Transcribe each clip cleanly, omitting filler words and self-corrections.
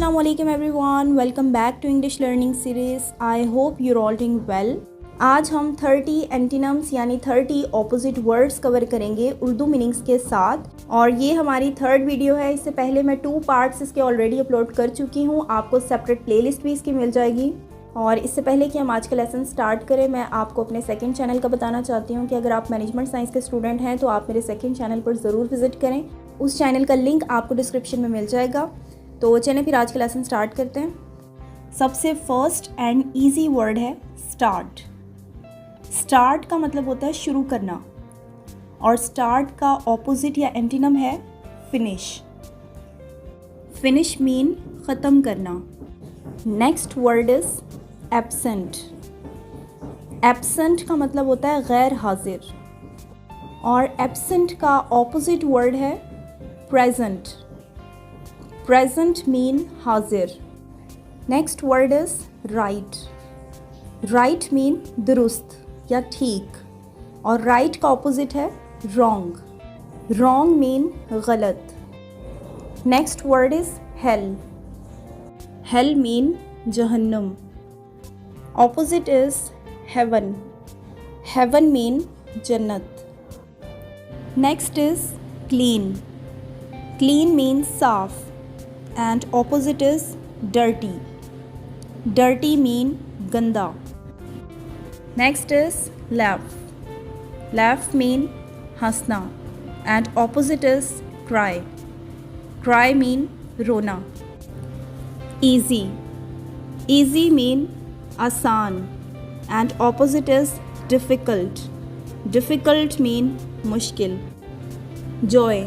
Assalamu alaikum everyone, welcome back to English learning series. I hope you're all doing well. आज हम 30 antonyms यानी 30 opposite words cover करेंगे Urdu meanings के साथ, और ये हमारी थर्ड वीडियो है. इससे पहले मैं 2 पार्ट्स इसके ऑलरेडी अपलोड कर चुकी हूँ. आपको सेपरेट प्लेलिस्ट भी इसकी मिल जाएगी. और इससे पहले कि हम आज का लेसन स्टार्ट करें, मैं आपको अपने सेकंड चैनल का बताना चाहती हूँ कि अगर आप मैनेजमेंट साइंस के स्टूडेंट हैं तो आप मेरे सेकंड चैनल पर ज़रूर विज़िट करें. उस चैनल का लिंक आपको डिस्क्रिप्शन में मिल जाएगा. तो चलें फिर आज का लेसन स्टार्ट करते हैं. सबसे फर्स्ट एंड ईजी वर्ड है स्टार्ट. स्टार्ट का मतलब होता है शुरू करना, और स्टार्ट का ऑपोजिट या एंटीनम है फिनिश. फिनिश मीन ख़त्म करना. Next word is absent. Absent का मतलब होता है गैर हाजिर, और एब्सेंट का ऑपोजिट वर्ड है प्रेजेंट. प्रेजेंट मीन हाजिर. Next word is right. Right mean दुरुस्त या ठीक, और राइट का ऑपोजिट है रॉन्ग. रॉन्ग मीन गलत. Next word is hell. Hell mean जहन्नम. Opposite is heaven. Heaven mean जन्नत. Next is clean. Clean mean साफ, and opposite is dirty. Dirty mean ganda. Next is laugh. Laugh mean hasna, and opposite is cry. Cry mean rona. Easy. Easy mean आसान, and opposite is difficult. Difficult mean मुश्किल. Joy.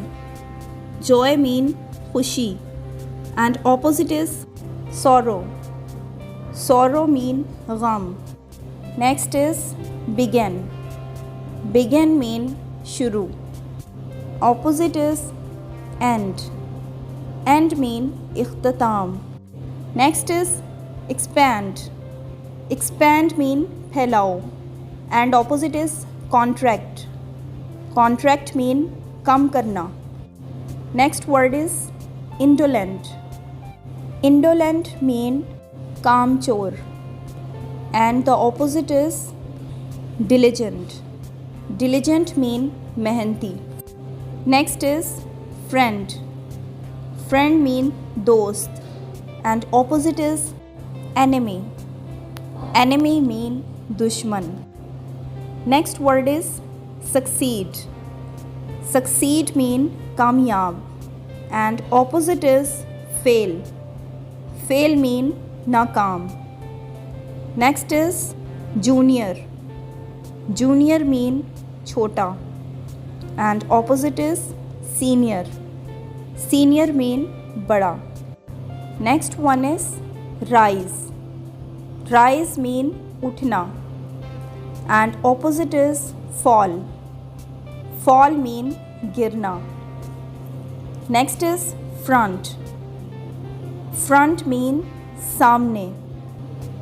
Joy mean खुशी, and opposite is sorrow. Sorrow mean gham. Next is begin. Begin mean shuru. Opposite is end. End mean ikhtatam. Next is expand. Expand mean phailao, and opposite is contract. Contract mean kam karna. Next word is indolent. Indolent mean काम चोर, and the opposite is diligent. Diligent mean मेहनती. Next is friend. Friend mean दोस्त, and opposite is enemy. Enemy mean दुश्मन. Next word is succeed. Succeed mean कामयाब, and opposite is fail. Fail mean नाकाम. Next is junior. Junior mean छोटा, and opposite is senior. Senior mean बड़ा. Next one is rise. Rise mean उठना, and opposite is fall. Fall mean गिरना. Next is front. Front mean सामने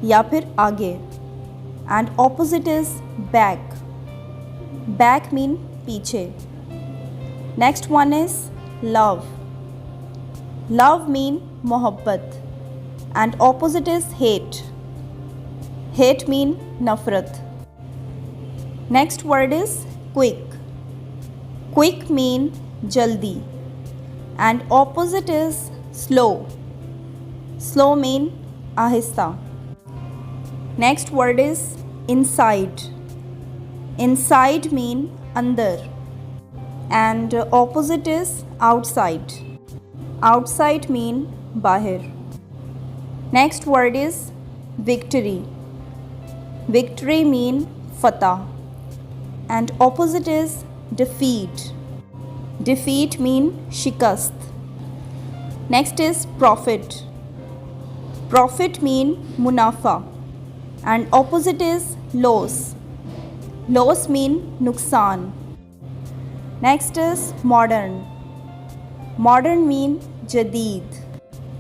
या फिर आगे, and opposite is back. Back mean पीछे. Next one is love. Love mean मोहब्बत, and opposite is hate. Hate mean नफरत. Next word is quick. Quick mean जल्दी, and opposite is slow. Slow mean आहिस्ता. Next word is inside. Inside mean अंदर, and opposite is outside. Outside mean बाहर. Next word is victory. Victory mean fatah, and opposite is defeat. Defeat mean शिकस्त. Next is profit. Profit mean मुनाफा, and opposite is loss. Loss mean नुकसान. Next is modern. Modern mean जदीद,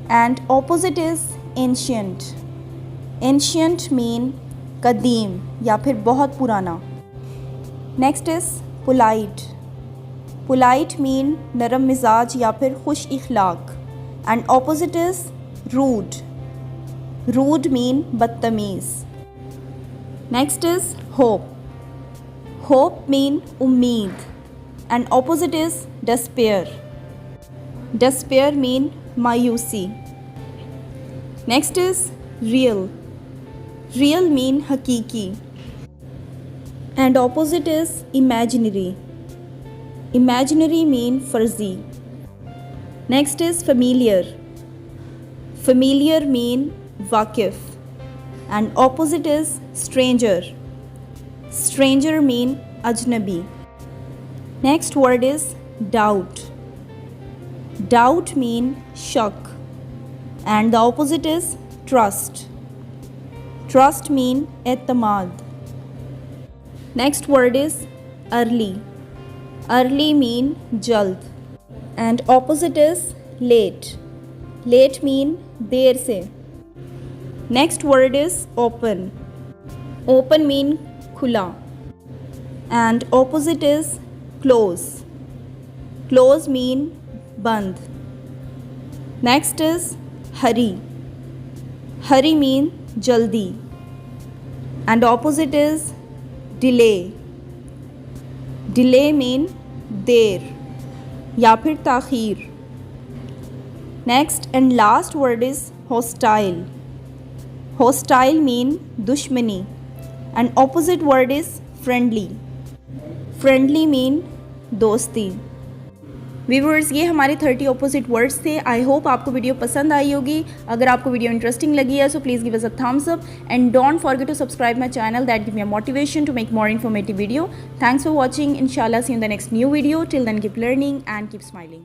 and opposite is ancient. Ancient mean कदीम या फिर बहुत पुराना. Next is polite. Polite mean नरम मिजाज या फिर खुश इखलाक, and opposite is rude. Rude mean badtameez. Next is hope. Hope mean ummeed and opposite is despair. Despair mean mayusi. Next is real. Real mean hakiki and opposite is imaginary. Imaginary mean farzi. Next is familiar. Familiar mean waqif and opposite is stranger. Stranger mean ajnabi. Next word is doubt. Doubt mean shak and the opposite is trust. Trust mean etamad. Next word is early. Early mean jald and opposite is late. Late mean der se. Next word is open. Open mean khula and opposite is close. Close mean band. Next is hurry. Hurry mean jaldi and opposite is delay. Delay mean der या फिर ताखीर. Next and last word is hostile. Hostile mean दुश्मनी and opposite word is friendly. Friendly mean दोस्ती. Viewers ये हमारे 30 opposite words थे. I hope आपको video पसंद आई होगी. अगर आपको वीडियो इंटरेस्टिंग लगी है so please give us a thumbs up and don't forget to subscribe my channel. That give me a motivation to make more informative video. Thanks for watching. इंशाल्लाह see you in the next new video. Till then keep learning and keep smiling.